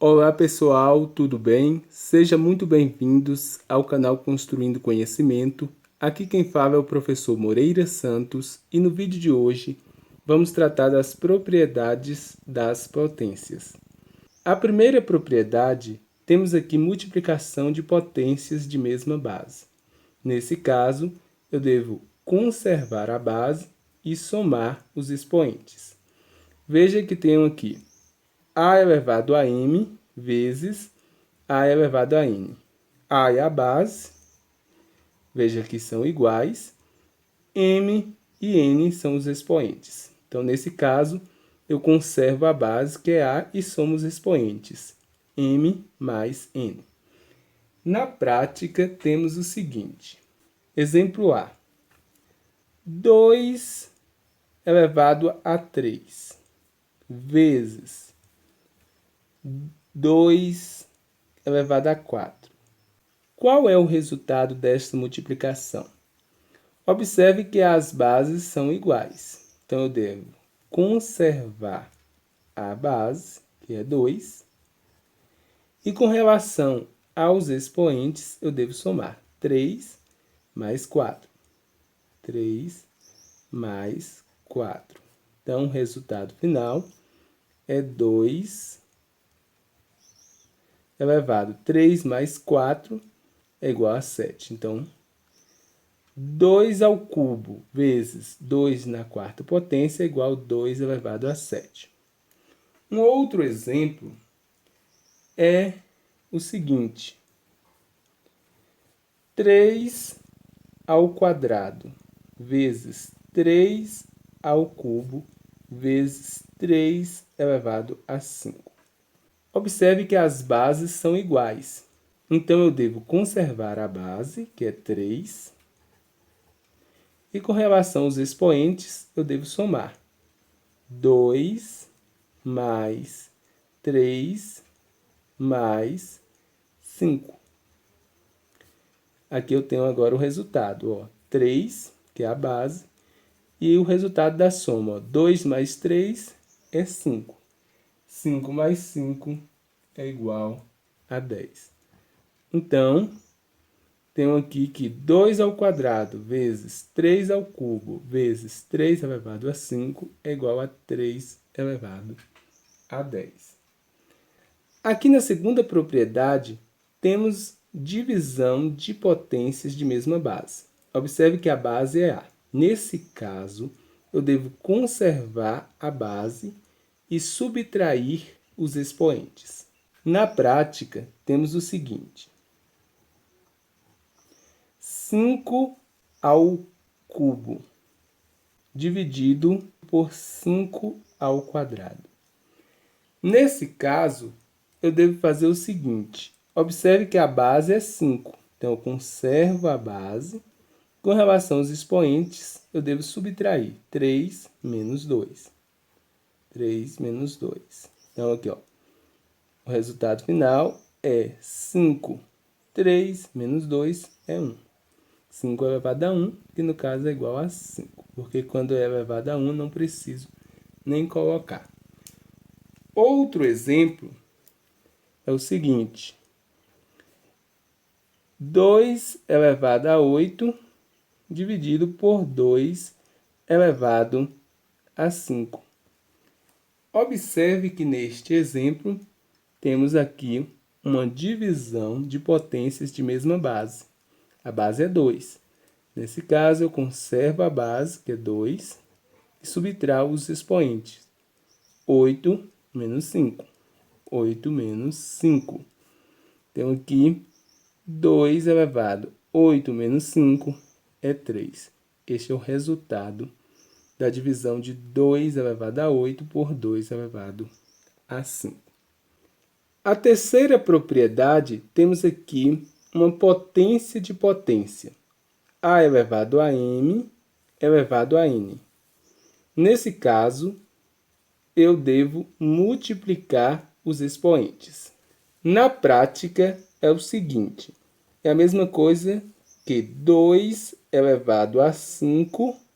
Olá pessoal, tudo bem? Sejam muito bem-vindos ao canal Construindo Conhecimento. Aqui quem fala é o professor Moreira Santos e no vídeo de hoje vamos tratar das propriedades das potências. A primeira propriedade, temos aqui multiplicação de potências de mesma base. Nesse caso, eu devo conservar a base e somar os expoentes. Veja que tenho aqui a elevado a m vezes a elevado a n. A é a base, veja que são iguais, m e n são os expoentes. Então, nesse caso, eu conservo a base, que é a, e somo os expoentes, m mais n. Na prática, temos o seguinte. Exemplo A. 2 elevado a 3 vezes 2 elevado a 4. Qual é o resultado desta multiplicação? Observe que as bases são iguais. Então, eu devo conservar a base, que é 2. E com relação aos expoentes, eu devo somar 3 mais 4. 3 mais 4. Então, o resultado final é 2 elevado 3 mais 4 é igual a 7. Então, 2 ao cubo vezes 2 na quarta potência é igual a 2 elevado a 7. Um outro exemplo é o seguinte. 3 ao quadrado vezes 3 ao cubo vezes 3 elevado a 5. Observe que as bases são iguais. Então, eu devo conservar a base, que é 3. E com relação aos expoentes, eu devo somar 2 mais 3 mais 5. Aqui eu tenho agora o resultado. 3, que é a base, e o resultado da soma. 2 mais 3 é 5. 5 mais 5 é igual a 10. Então, tenho aqui que 2 ao quadrado vezes 3 ao cubo vezes 3 elevado a 5 é igual a 3 elevado a 10. Aqui na segunda propriedade, temos divisão de potências de mesma base. Observe que a base é A. Nesse caso, eu devo conservar a base e subtrair os expoentes. Na prática, temos o seguinte. 5 ao cubo dividido por 5 ao quadrado. Nesse caso, eu devo fazer o seguinte. Observe que a base é 5. Então, eu conservo a base. Com relação aos expoentes, eu devo subtrair 3 menos 2. 3 menos 2. Então, aqui, o resultado final é 5. 3 menos 2 é 1. 5 elevado a 1, que no caso é igual a 5. Porque quando é elevado a 1, não preciso nem colocar. Outro exemplo é o seguinte. 2 elevado a 8 dividido por 2 elevado a 5. Observe que neste exemplo temos aqui uma divisão de potências de mesma base. A base é 2. Nesse caso, eu conservo a base, que é 2, e subtraio os expoentes. 8 menos 5. 8 menos 5. Tenho aqui 2 elevado a 8 menos 5 é 3. Este é o resultado da divisão de 2 elevado a 8 por 2 elevado a 5. A terceira propriedade, temos aqui uma potência de potência. A elevado a m elevado a n. Nesse caso, eu devo multiplicar os expoentes. Na prática, é o seguinte. É a mesma coisa que 2 elevado a 5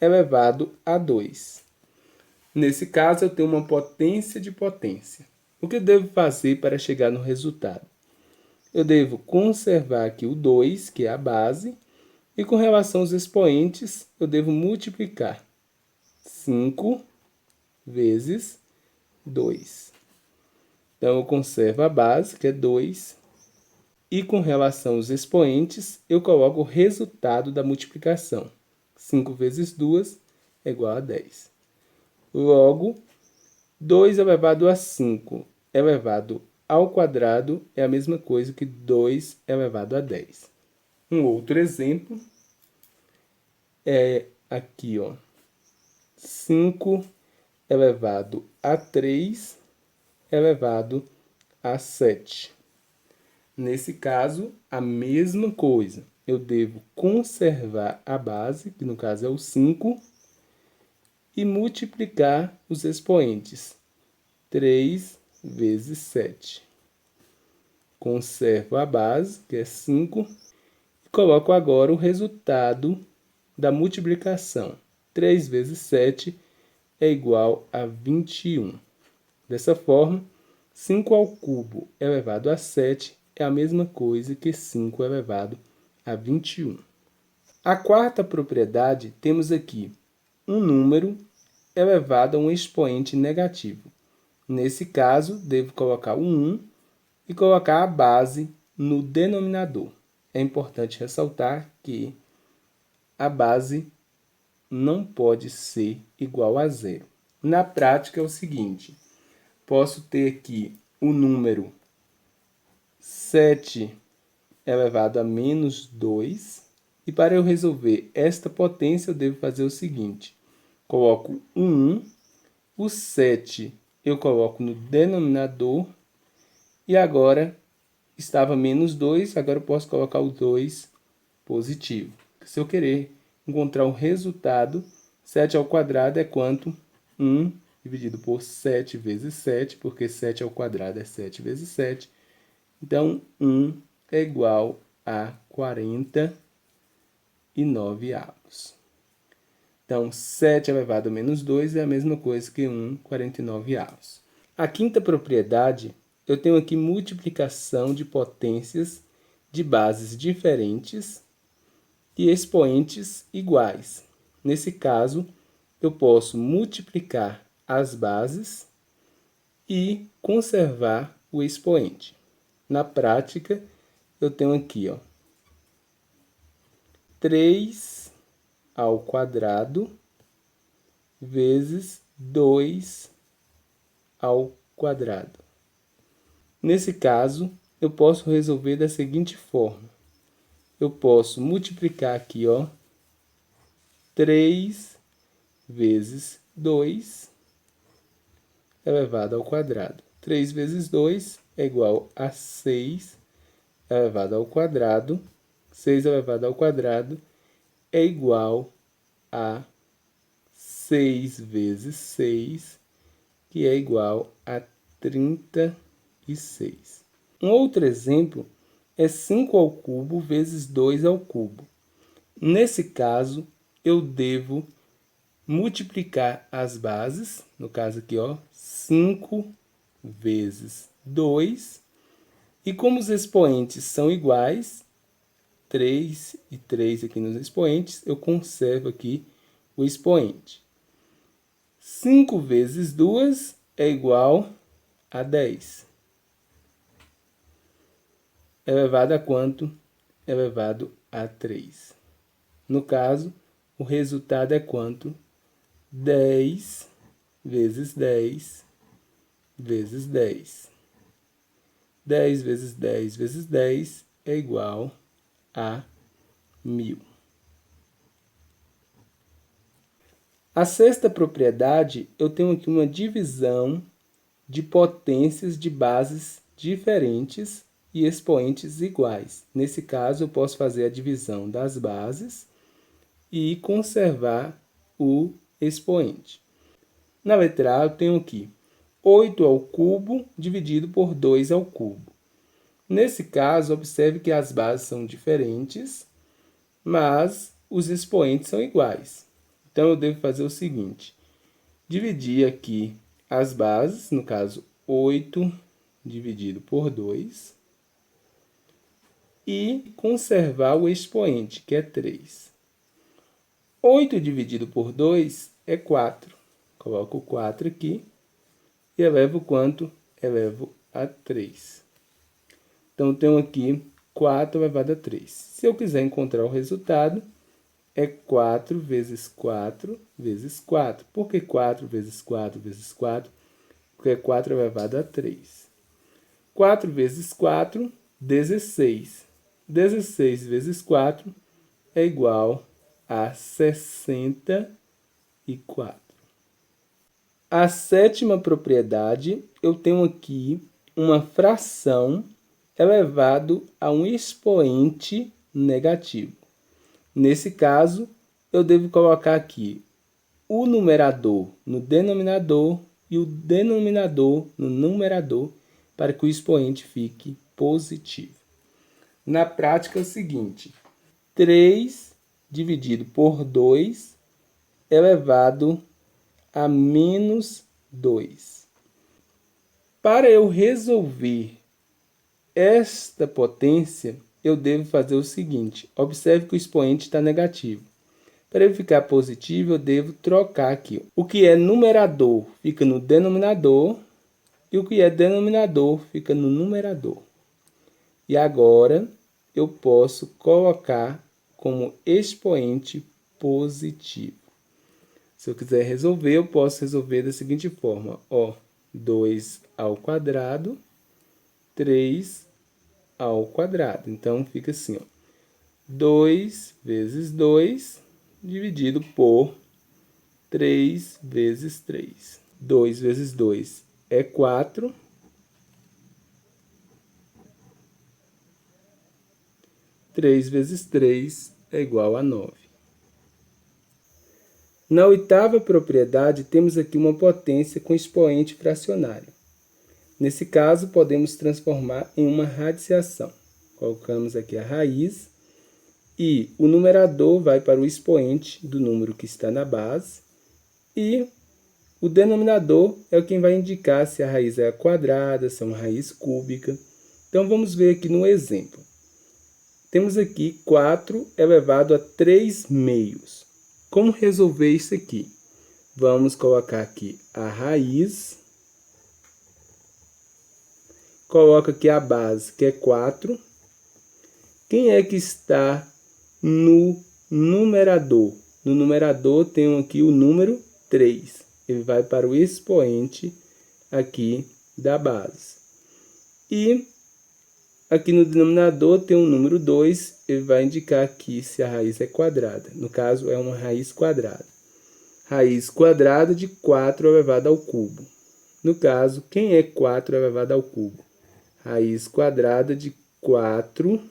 elevado a 2. Nesse caso, eu tenho uma potência de potência. O que eu devo fazer para chegar no resultado? Eu devo conservar aqui o 2, que é a base, e com relação aos expoentes, eu devo multiplicar 5 vezes 2. Então, eu conservo a base, que é 2, e com relação aos expoentes, eu coloco o resultado da multiplicação. 5 vezes 2 é igual a 10. Logo, 2 elevado a 5 elevado ao quadrado é a mesma coisa que 2 elevado a 10. Um outro exemplo é aqui, ó, 5 elevado a 3 elevado a 7. Nesse caso, a mesma coisa. Eu devo conservar a base, que no caso é o 5, e multiplicar os expoentes. 3 vezes 7. Conservo a base, que é 5, e coloco agora o resultado da multiplicação. 3 vezes 7 é igual a 21. Dessa forma, 5 ao cubo elevado a 7 é a mesma coisa que 5 elevado a 21. A quarta propriedade, temos aqui um número elevado a um expoente negativo. Nesse caso, devo colocar o 1 e colocar a base no denominador. É importante ressaltar que a base não pode ser igual a zero. Na prática é o seguinte, posso ter aqui o número 7 elevado a menos 2, e para eu resolver esta potência eu devo fazer o seguinte, coloco o 1, o 7 eu coloco no denominador, e agora estava menos 2, agora eu posso colocar o 2 positivo. Se eu querer encontrar o resultado, 7 ao quadrado é quanto? 1 dividido por 7 vezes 7, porque 7 ao quadrado é 7 vezes 7. Então, 1 é igual a 49 avos. Então, 7 elevado a menos 2 é a mesma coisa que 49 avos. A quinta propriedade, eu tenho aqui multiplicação de potências de bases diferentes e expoentes iguais. Nesse caso, eu posso multiplicar as bases e conservar o expoente. Na prática, eu tenho aqui, ó, 3 ao quadrado vezes 2 ao quadrado. Nesse caso, eu posso resolver da seguinte forma. Eu posso multiplicar aqui, ó, 3 vezes 2 elevado ao quadrado. 3 vezes 2 é igual a 6 elevado ao quadrado. 6 elevado ao quadrado é igual a 6 vezes 6, que é igual a 36. Um outro exemplo é 5 ao cubo vezes 2 ao cubo. Nesse caso, eu devo multiplicar as bases, no caso aqui, ó, 5 vezes 2, e como os expoentes são iguais, 3 e 3 aqui nos expoentes, eu conservo aqui o expoente. 5 vezes 2 é igual a 10. Elevado a quanto? Elevado a 3. No caso, o resultado é quanto? 10 vezes 10 vezes 10. 10 vezes 10 vezes 10 é igual a 1000. A sexta propriedade, eu tenho aqui uma divisão de potências de bases diferentes e expoentes iguais. Nesse caso, eu posso fazer a divisão das bases e conservar o expoente. Na letra A, eu tenho aqui 8 ao cubo dividido por 2 ao cubo. Nesse caso, observe que as bases são diferentes, mas os expoentes são iguais. Então, eu devo fazer o seguinte, dividir aqui as bases, no caso, 8 dividido por 2 e conservar o expoente, que é 3. 8 dividido por 2 é 4. Coloco o 4 aqui e elevo quanto? Elevo a 3. Então, eu tenho aqui 4 elevado a 3. Se eu quiser encontrar o resultado, é 4 vezes 4 vezes 4. Por que 4 vezes 4 vezes 4? Porque é 4 elevado a 3. 4 vezes 4, 16. 16 vezes 4 é igual a 64. A sétima propriedade, eu tenho aqui uma fração elevado a um expoente negativo. Nesse caso, eu devo colocar aqui o numerador no denominador e o denominador no numerador para que o expoente fique positivo. Na prática é o seguinte: 3 dividido por 2 elevado a menos 2. Para eu resolver esta potência, eu devo fazer o seguinte: observe que o expoente está negativo. Para ele ficar positivo, eu devo trocar aqui. O que é numerador fica no denominador e o que é denominador fica no numerador. E agora eu posso colocar como expoente positivo. Se eu quiser resolver, eu posso resolver da seguinte forma: 2 ao quadrado, 3 ao quadrado. Então, fica assim, 2 vezes 2 dividido por 3 vezes 3. 2 vezes 2 é 4. 3 vezes 3 é igual a 9. Na oitava propriedade, temos aqui uma potência com expoente fracionário. Nesse caso, podemos transformar em uma radiciação. Colocamos aqui a raiz e o numerador vai para o expoente do número que está na base e o denominador é quem vai indicar se a raiz é quadrada, se é uma raiz cúbica. Então, vamos ver aqui no exemplo. Temos aqui 4 elevado a 3 meios. Como resolver isso aqui? Vamos colocar aqui a raiz. Coloca aqui a base, que é 4. Quem é que está no numerador? No numerador tem aqui o número 3. Ele vai para o expoente aqui da base. E aqui no denominador tem o número 2, ele vai indicar aqui se a raiz é quadrada. No caso, é uma raiz quadrada. Raiz quadrada de 4 elevado ao cubo. No caso, quem é 4 elevado ao cubo? Raiz quadrada de 4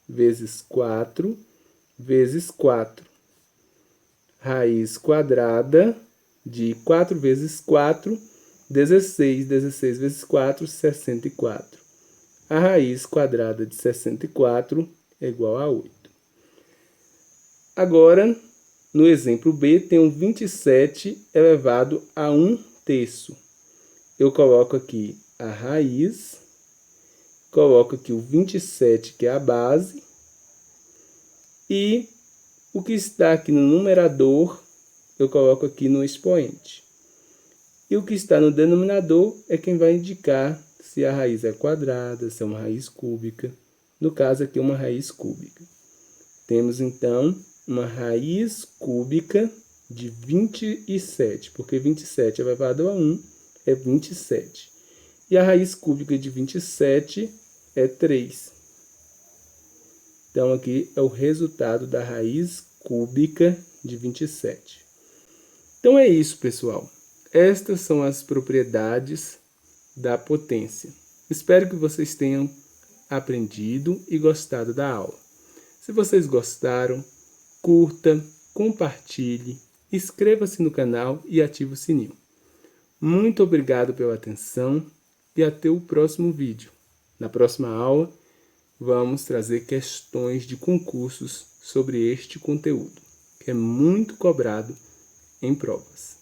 vezes 4 vezes 4. Raiz quadrada de 4 vezes 4, 16. 16 vezes 4, 64. A raiz quadrada de 64 é igual a 8. Agora, no exemplo B, tem um 27 elevado a 1/3. Eu coloco aqui a raiz, coloco aqui o 27, que é a base, e o que está aqui no numerador, eu coloco aqui no expoente. E o que está no denominador é quem vai indicar se a raiz é quadrada, se é uma raiz cúbica. No caso aqui, uma raiz cúbica. Temos, então, uma raiz cúbica de 27, porque 27 elevado a 1 é 27. E a raiz cúbica de 27 é 3. Então, aqui é o resultado da raiz cúbica de 27. Então, é isso, pessoal. Estas são as propriedades da potência. Espero que vocês tenham aprendido e gostado da aula. Se vocês gostaram, curta, compartilhe, inscreva-se no canal e ative o sininho. Muito obrigado pela atenção e até o próximo vídeo. Na próxima aula, vamos trazer questões de concursos sobre este conteúdo, que é muito cobrado em provas.